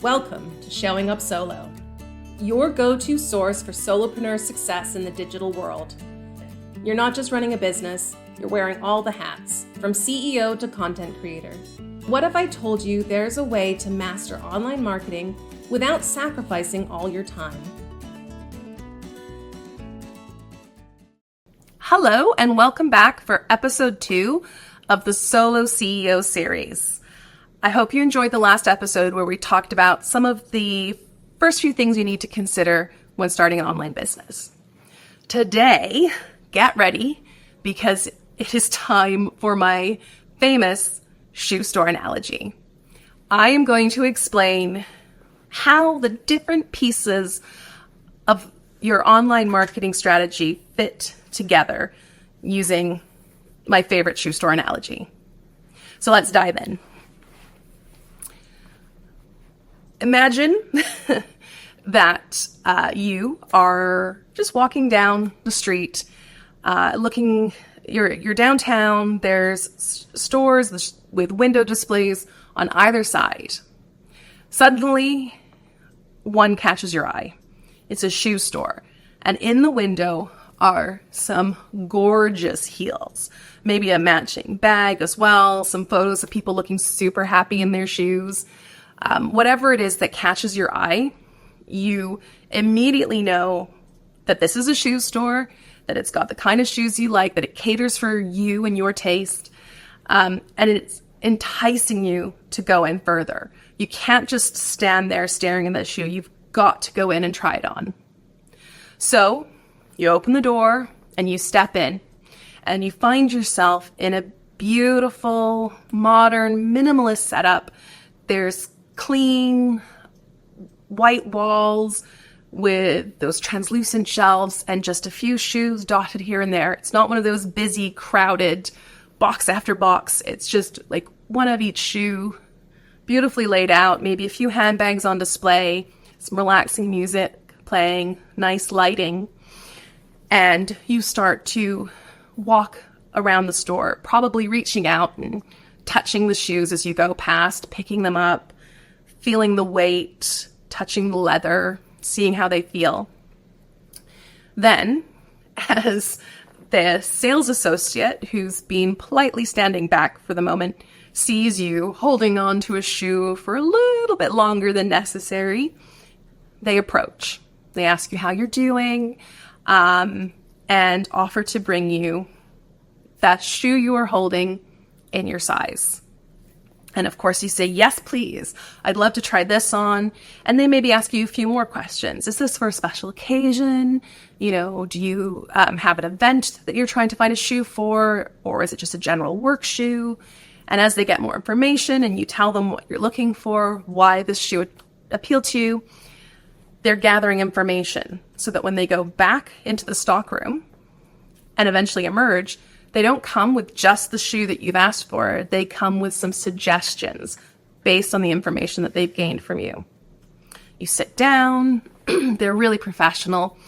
Welcome to Showing Up Solo, your go-to source for solopreneur success in the digital world. You're not just running a business, you're wearing all the hats, from CEO to content creator. What if I told you there's a way to master online marketing without sacrificing all your time? Hello, and welcome back for episode 2 of the Solo CEO series. I hope you enjoyed the last episode where we talked about some of the first few things you need to consider when starting an online business. Today, get ready because it is time for my famous shoe store analogy. I am going to explain how the different pieces of your online marketing strategy fit together using my favorite shoe store analogy. So let's dive in. Imagine that you are just walking down the street, you're downtown, there's stores with window displays on either side. Suddenly, one catches your eye. It's a shoe store, and in the window are some gorgeous heels, maybe a matching bag as well, some photos of people looking super happy in their shoes. Whatever it is that catches your eye, you immediately know that this is a shoe store, that it's got the kind of shoes you like, that it caters for you and your taste, and it's enticing you to go in further. You can't just stand there staring at the shoe. You've got to go in and try it on. So you open the door and you step in and you find yourself in a beautiful, modern, minimalist setup. There's clean white walls with those translucent shelves and just a few shoes dotted here and there. It's not one of those busy, crowded box after box. It's just like one of each shoe, beautifully laid out, maybe a few handbags on display, some relaxing music playing, nice lighting. And you start to walk around the store, probably reaching out and touching the shoes as you go past, picking them up, feeling the weight, touching the leather, seeing how they feel. Then, as the sales associate, who's been politely standing back for the moment, sees you holding on to a shoe for a little bit longer than necessary, they approach. They ask you how you're doing, and offer to bring you that shoe you are holding in your size. And of course you say, yes, please. I'd love to try this on. And they maybe ask you a few more questions. Is this for a special occasion? Do you have an event that you're trying to find a shoe for? Or is it just a general work shoe? And as they get more information and you tell them what you're looking for, why this shoe would appeal to you, they're gathering information so that when they go back into the stockroom and eventually emerge, they don't come with just the shoe that you've asked for. They come with some suggestions based on the information that they've gained from you. You sit down, they're really professional.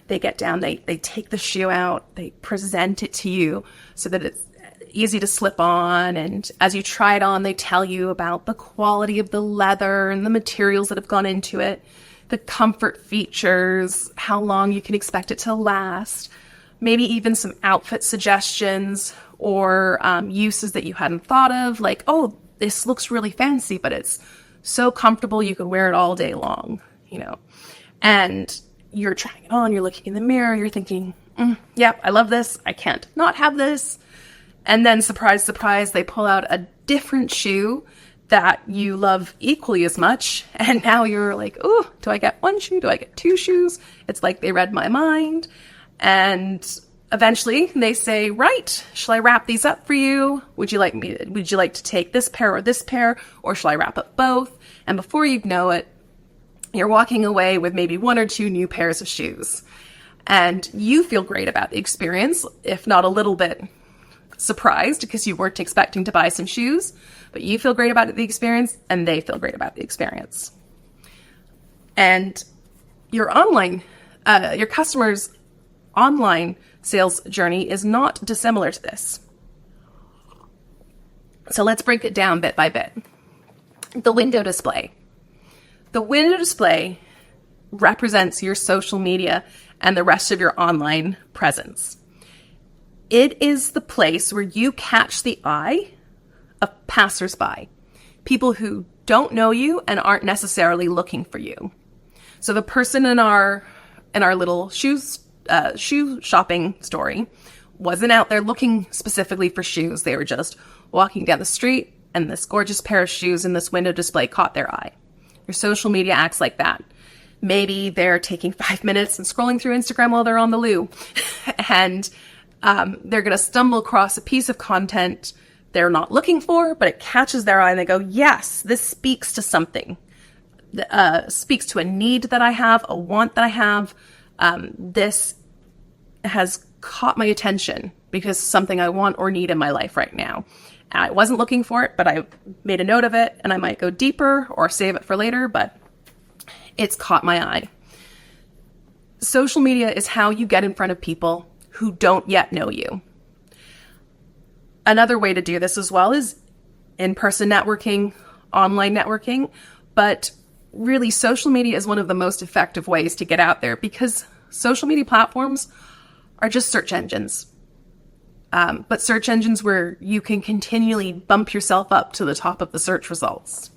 They get down, they take the shoe out, they present it to you so that it's easy to slip on. And as you try it on, they tell you about the quality of the leather and the materials that have gone into it, the comfort features, how long you can expect it to last, maybe even some outfit suggestions or uses that you hadn't thought of, like, oh, this looks really fancy, but it's so comfortable you could wear it all day long, And you're trying it on, you're looking in the mirror, you're thinking, yep, I love this, I can't not have this. And then, surprise, surprise, they pull out a different shoe that you love equally as much. And now you're like, oh, do I get one shoe? Do I get two shoes? It's like they read my mind. And eventually they say, right, shall I wrap these up for you? Would you like to take this pair, or shall I wrap up both? And before you know it, you're walking away with maybe one or two new pairs of shoes. And you feel great about the experience, if not a little bit surprised because you weren't expecting to buy some shoes, but you feel great about the experience and they feel great about the experience. And your customer's online sales journey is not dissimilar to this. So let's break it down bit by bit. The window display. The window display represents your social media and the rest of your online presence. It is the place where you catch the eye of passersby, people who don't know you and aren't necessarily looking for you. So the person in our little shoe shopping story wasn't out there looking specifically for shoes. They were just walking down the street, and this gorgeous pair of shoes in this window display caught their eye. Your social media acts like that. Maybe they're taking 5 minutes and scrolling through Instagram while they're on the loo, and they're going to stumble across a piece of content they're not looking for, but it catches their eye, and they go, yes, this speaks to something. Speaks to a need that I have, a want that I have. This has caught my attention because it's something I want or need in my life right now. And I wasn't looking for it, but I made a note of it, and I might go deeper or save it for later, but it's caught my eye. Social media is how you get in front of people who don't yet know you. Another way to do this as well is in-person networking, online networking, but really social media is one of the most effective ways to get out there because social media platforms are just search engines. But search engines where you can continually bump yourself up to the top of the search results.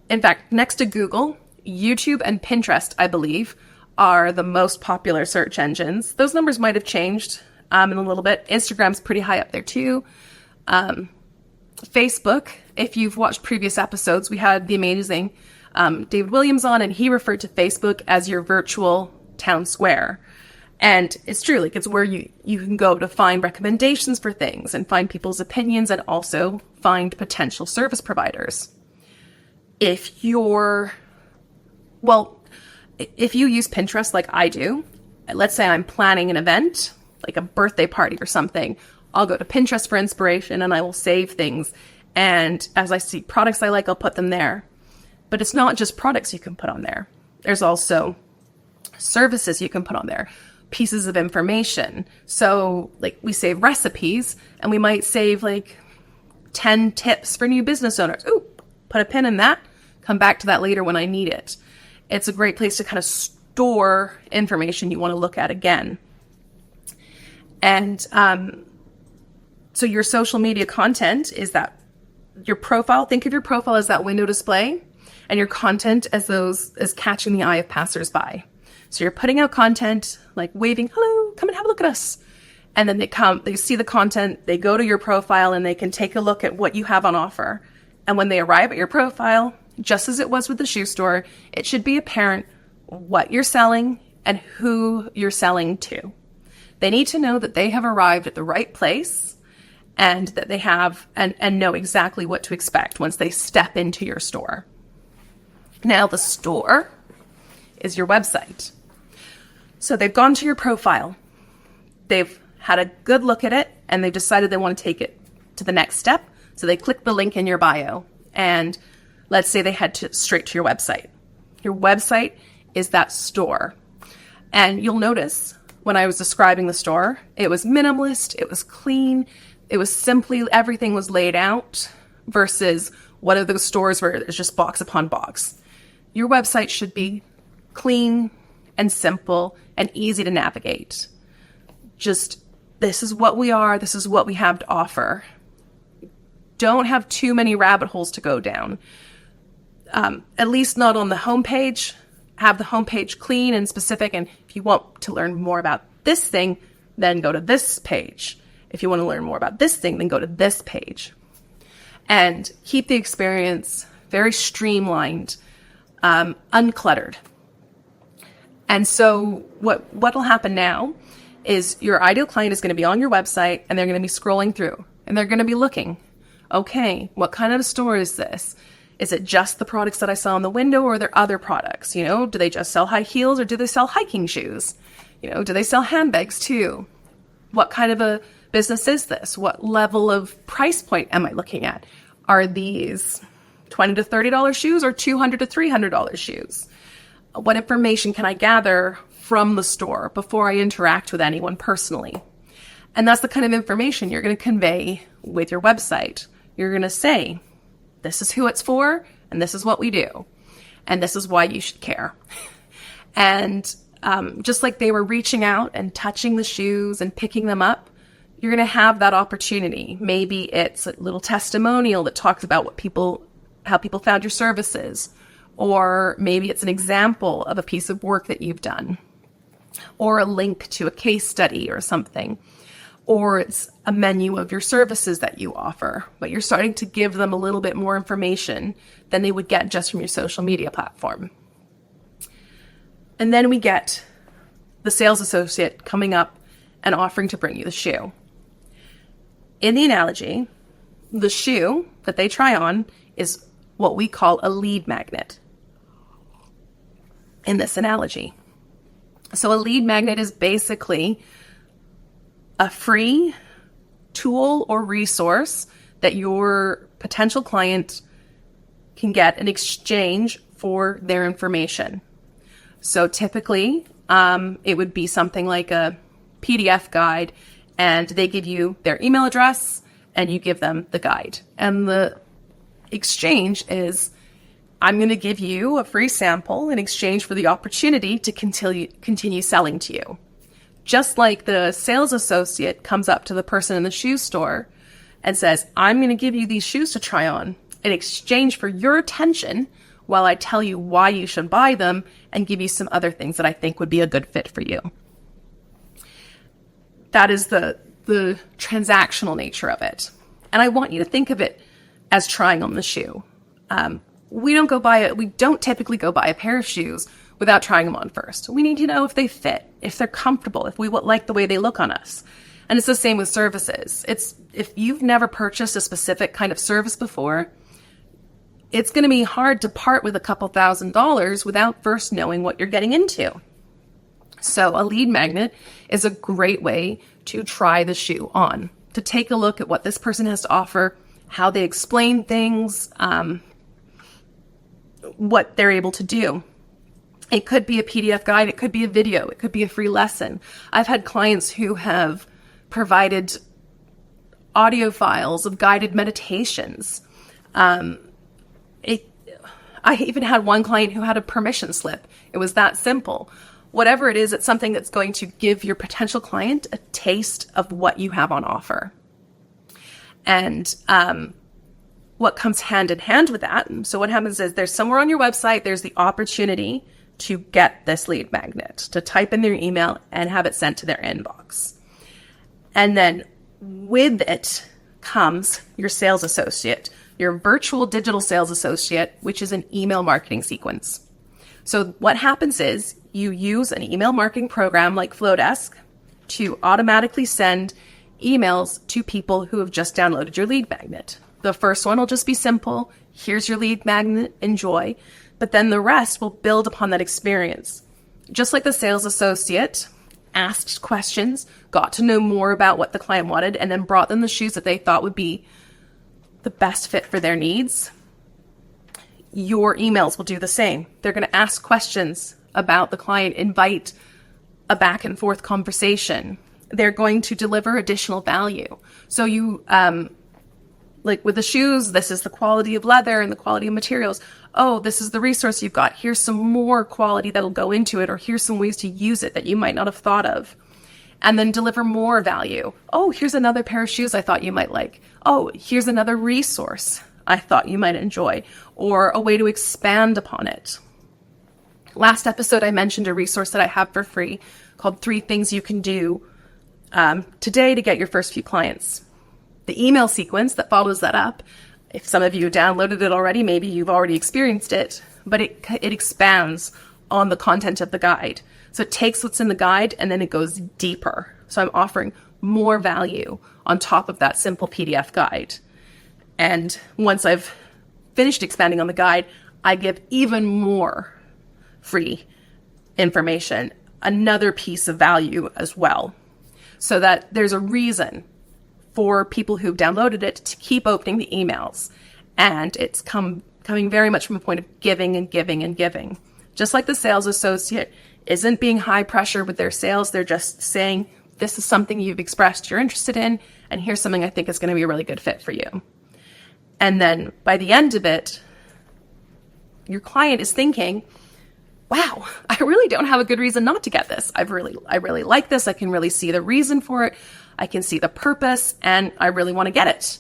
In fact, next to Google, YouTube and Pinterest, I believe, are the most popular search engines. Those numbers might have changed in a little bit. Instagram's pretty high up there too. Facebook, if you've watched previous episodes, we had the amazing David Williams on, and he referred to Facebook as your virtual town square. And it's true, like it's where you can go to find recommendations for things and find people's opinions and also find potential service providers. If you use Pinterest like I do, let's say I'm planning an event, like a birthday party or something, I'll go to Pinterest for inspiration and I will save things. And as I see products I like, I'll put them there. But it's not just products you can put on there. There's also services you can put on there, pieces of information. So like we save recipes and we might save like 10 tips for new business owners. Ooh, put a pin in that, come back to that later when I need it. It's a great place to kind of store information you want to look at again. And so your social media content is that your profile. Think of your profile as that window display and your content as catching the eye of passersby. So you're putting out content like waving, hello, come and have a look at us. And then they see the content, they go to your profile and they can take a look at what you have on offer. And when they arrive at your profile, just as it was with the shoe store, it should be apparent what you're selling and who you're selling to. They need to know that they have arrived at the right place and that they have and know exactly what to expect once they step into your store. Now the store is your website. So they've gone to your profile, they've had a good look at it, and they've decided they want to take it to the next step. So they click the link in your bio, and let's say they head straight to your website. Your website is that store. And you'll notice when I was describing the store, it was minimalist, it was clean, it was simply everything was laid out versus what are those stores where it's just box upon box. Your website should be clean and simple and easy to navigate. Just, this is what we are, this is what we have to offer. Don't have too many rabbit holes to go down. At least not on the homepage. Have the homepage clean and specific, and if you want to learn more about this thing, then go to this page. If you want to learn more about this thing, then go to this page. And keep the experience very streamlined, uncluttered. And so what'll happen now is your ideal client is going to be on your website and they're going to be scrolling through and they're going to be looking. Okay, what kind of store is this? Is it just the products that I saw on the window or are there other products? You know, do they just sell high heels or do they sell hiking shoes? You know, do they sell handbags too? What kind of a business is this? What level of price point am I looking at? Are these $20 to $30 shoes or $200 to $300 shoes? What information can I gather from the store before I interact with anyone personally? And that's the kind of information you're going to convey with your website. You're going to say, this is who it's for, and this is what we do. and this is why you should care. And just like they were reaching out and touching the shoes and picking them up, you're going to have that opportunity. Maybe it's a little testimonial that talks about how people found your services, or maybe it's an example of a piece of work that you've done, or a link to a case study or something, or it's a menu of your services that you offer, but you're starting to give them a little bit more information than they would get just from your social media platform. And then we get the sales associate coming up and offering to bring you the shoe. In the analogy, the shoe that they try on is what we call a lead magnet in this analogy. So a lead magnet is basically a free tool or resource that your potential client can get in exchange for their information. So typically, it would be something like a PDF guide, and they give you their email address and you give them the guide. And the exchange is, I'm going to give you a free sample in exchange for the opportunity to continue selling to you. Just like the sales associate comes up to the person in the shoe store and says, I'm going to give you these shoes to try on in exchange for your attention while I tell you why you should buy them and give you some other things that I think would be a good fit for you. That is the transactional nature of it. And I want you to think of it as trying on the shoe. We don't typically go buy a pair of shoes without trying them on first. We need to know if they fit, if they're comfortable, if we like the way they look on us. And it's the same with services. If you've never purchased a specific kind of service before, it's going to be hard to part with a couple $1,000s without first knowing what you're getting into. So a lead magnet is a great way to try the shoe on, to take a look at what this person has to offer, how they explain things, what they're able to do. It could be a PDF guide, it could be a video, it could be a free lesson. I've had clients who have provided audio files of guided meditations. I even had one client who had a permission slip. It was that simple. Whatever it is, it's something that's going to give your potential client a taste of what you have on offer. And what comes hand in hand with that, so what happens is there's somewhere on your website, there's the opportunity to get this lead magnet, to type in their email and have it sent to their inbox. And then with it comes your sales associate, your virtual digital sales associate, which is an email marketing sequence. So what happens is you use an email marketing program like Flowdesk to automatically send emails to people who have just downloaded your lead magnet. The first one will just be simple. Here's your lead magnet, enjoy. But then the rest will build upon that experience. Just like the sales associate asked questions, got to know more about what the client wanted, and then brought them the shoes that they thought would be the best fit for their needs. Your emails will do the same. They're going to ask questions about the client, invite a back and forth conversation. They're going to deliver additional value. So you, like with the shoes, this is the quality of leather and the quality of materials. Oh, this is the resource you've got. Here's some more quality that'll go into it, or here's some ways to use it that you might not have thought of. And then deliver more value. Oh, here's another pair of shoes I thought you might like. Oh, here's another resource I thought you might enjoy, or a way to expand upon it. Last episode, I mentioned a resource that I have for free called 3 Things You Can Do today to get your first few clients. The email sequence that follows that up, if some of you downloaded it already, maybe you've already experienced it, but it expands on the content of the guide. So it takes what's in the guide and then it goes deeper. So I'm offering more value on top of that simple PDF guide. And once I've finished expanding on the guide, I give even more free information, another piece of value as well, so that there's a reason for people who've downloaded it to keep opening the emails. And it's coming very much from a point of giving and giving and giving. Just like the sales associate isn't being high pressure with their sales, they're just saying, this is something you've expressed you're interested in, and here's something I think is going to be a really good fit for you. And then by the end of it, your client is thinking, wow, I really don't have a good reason not to get this. I really like this. I can really see the reason for it. I can see the purpose, and I really want to get it.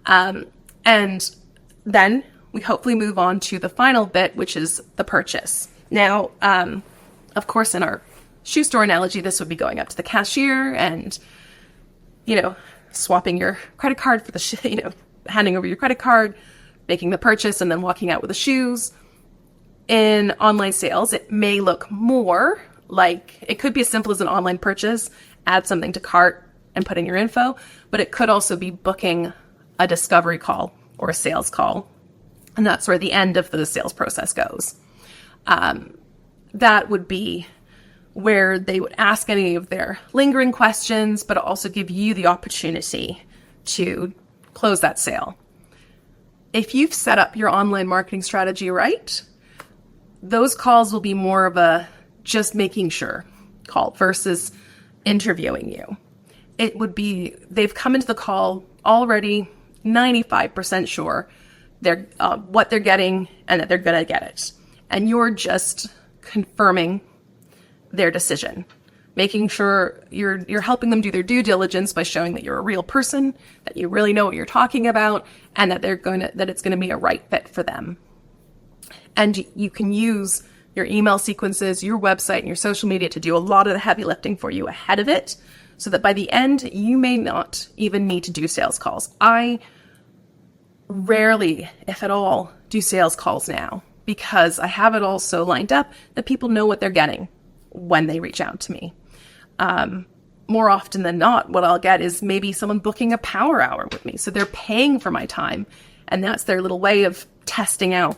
And then we hopefully move on to the final bit, which is the purchase. Now, of course, in our shoe store analogy, this would be going up to the cashier and, swapping your credit card for the, handing over your credit card, making the purchase, and then walking out with the shoes. In online sales, it may look more like, it could be as simple as an online purchase, add something to cart and put in your info, but it could also be booking a discovery call or a sales call. And that's where the end of the sales process goes. That would be where they would ask any of their lingering questions, but also give you the opportunity to close that sale. If you've set up your online marketing strategy right, those calls will be more of a just making sure call versus interviewing you. It would be, they've come into the call already 95% sure they're what they're getting and that they're going to get it. And you're just confirming their decision, making sure you're helping them do their due diligence by showing that you're a real person, that you really know what you're talking about, and that it's going to be a right fit for them. And you can use your email sequences, your website, and your social media to do a lot of the heavy lifting for you ahead of it, so that by the end, you may not even need to do sales calls. I rarely, if at all, do sales calls now because I have it all so lined up that people know what they're getting when they reach out to me. More often than not, what I'll get is maybe someone booking a power hour with me. So they're paying for my time, and that's their little way of testing out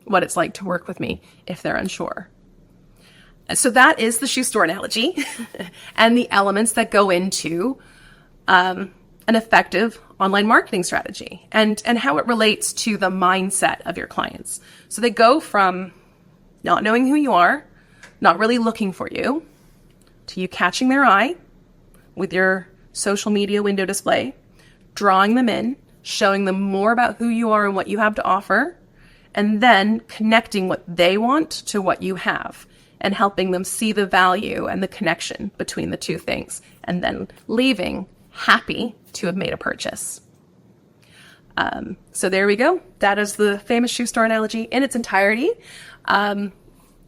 what it's like to work with me if they're unsure. So that is the shoe store analogy and the elements that go into an effective online marketing strategy and how it relates to the mindset of your clients. So they go from not knowing who you are, not really looking for you, to you catching their eye with your social media window display, drawing them in, showing them more about who you are and what you have to offer, and then connecting what they want to what you have and helping them see the value and the connection between the two things, and then leaving happy to have made a purchase. So there we go. That is the famous shoe store analogy in its entirety.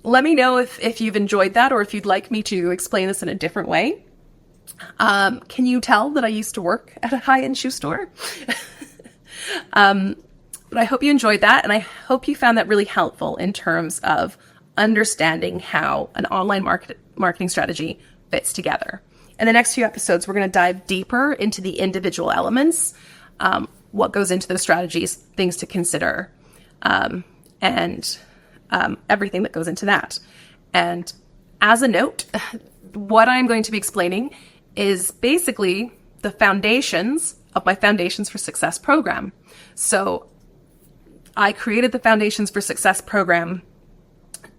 Let me know if you've enjoyed that or if you'd like me to explain this in a different way. Can you tell that I used to work at a high-end shoe store? But I hope you enjoyed that, and I hope you found that really helpful in terms of understanding how an online marketing strategy fits together. In the next few episodes, we're going to dive deeper into the individual elements, what goes into those strategies, things to consider, and everything that goes into that. And as a note, what I'm going to be explaining is basically the foundations of my Foundations for Success program. So I created the Foundations for Success program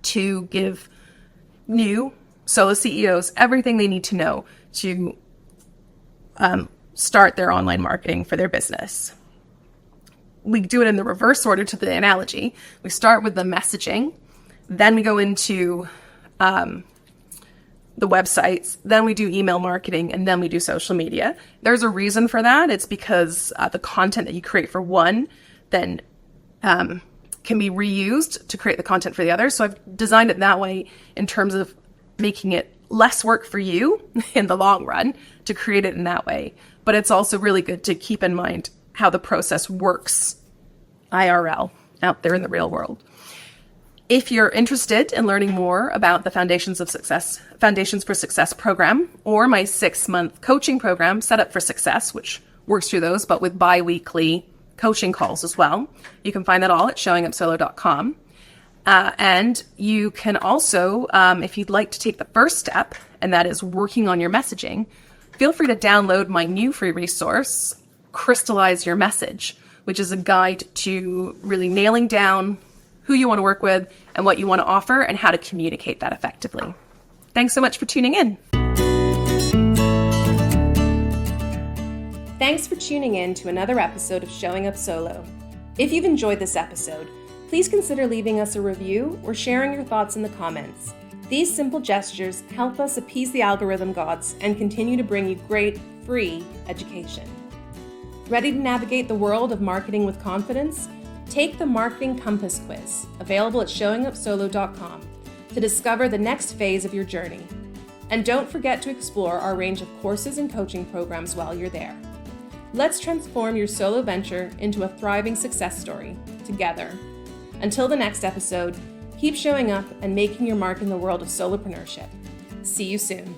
to give new solo CEOs everything they need to know to start their online marketing for their business. We do it in the reverse order to the analogy. We start with the messaging, then we go into the websites, then we do email marketing, and then we do social media. There's a reason for that. It's because the content that you create for one then can be reused to create the content for the other. So I've designed it that way in terms of making it less work for you in the long run to create it in that way. But it's also really good to keep in mind how the process works IRL, out there in the real world. If you're interested in learning more about the Foundations for Success program, or my 6-month coaching program, Set Up for Success, which works through those, but with bi-weekly coaching calls as well, you can find that all at showingupsolo.com. And you can also, if you'd like to take the first step, and that is working on your messaging, feel free to download my new free resource, Crystallize Your Message, which is a guide to really nailing down who you want to work with and what you want to offer and how to communicate that effectively. Thanks so much for tuning in. Thanks for tuning in to another episode of Showing Up Solo. If you've enjoyed this episode, please consider leaving us a review or sharing your thoughts in the comments. These simple gestures help us appease the algorithm gods and continue to bring you great, free education. Ready to navigate the world of marketing with confidence? Take the Marketing Compass quiz, available at showingupsolo.com, to discover the next phase of your journey. And don't forget to explore our range of courses and coaching programs while you're there. Let's transform your solo venture into a thriving success story together. Until the next episode, keep showing up and making your mark in the world of solopreneurship. See you soon.